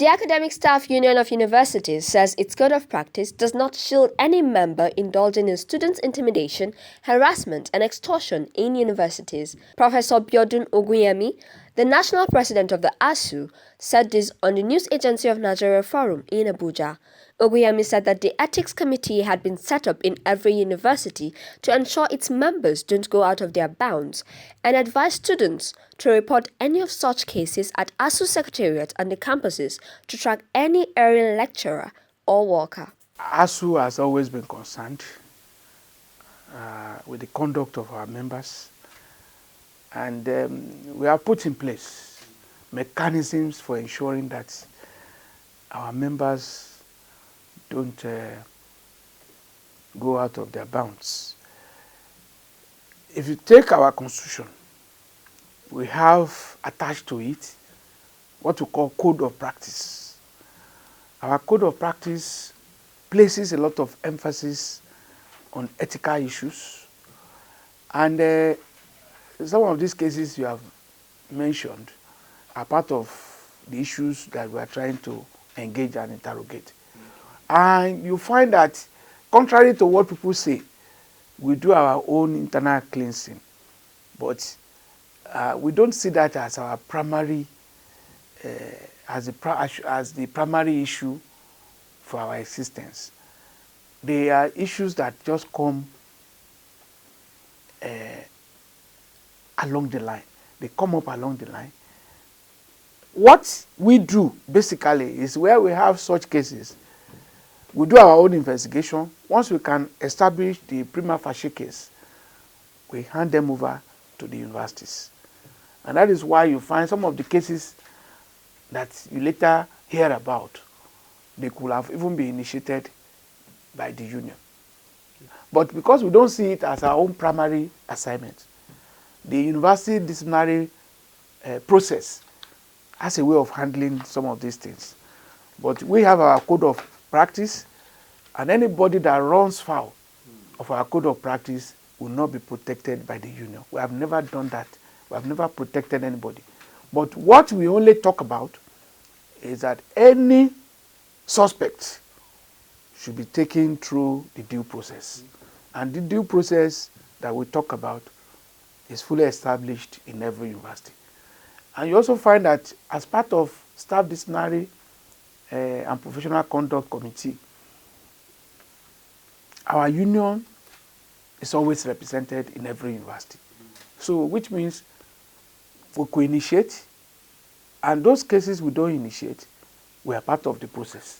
The Academic Staff Union of Universities says its code of practice does not shield any member indulging in students' intimidation, harassment, and extortion in universities. Professor Ogunyemi, the national president of the ASUU, said this on the News Agency of Nigeria Forum in Abuja. Ogunyemi said that the Ethics Committee had been set up in every university to ensure its members don't go out of their bounds and advised students to report any of such cases at ASUU Secretariat and the campuses to track any erring lecturer or worker. ASUU has always been concerned with the conduct of our members, and we have put in place mechanisms for ensuring that our members don't go out of their bounds. If you take our constitution, we have attached to it what we call code of practice. Our code of practice places a lot of emphasis on ethical issues, and some of these cases you have mentioned are part of the issues that we are trying to engage and interrogate. And you find that, contrary to what people say, we do our own internal cleansing, but we don't see that as our primary, as the primary issue for our existence. They are issues that just come along the line. They come up along the line. What we do basically is, where we have such cases, we do our own investigation. Once we can establish the prima facie case, we hand them over to the universities. And that is why you find some of the cases that you later hear about, they could have even been initiated by the union. But because we don't see it as our own primary assignment, the university disciplinary process has a way of handling some of these things. But we have our code of practice, and anybody that runs foul of our code of practice will not be protected by the union. We have never done that. We have never protected anybody. But what we only talk about is that any suspect should be taken through the due process. And the due process that we talk about is fully established in every university. And you also find that, as part of staff disciplinary and professional conduct committee, our union is always represented in every university. So, which means we could initiate, and those cases we don't initiate, we are part of the process.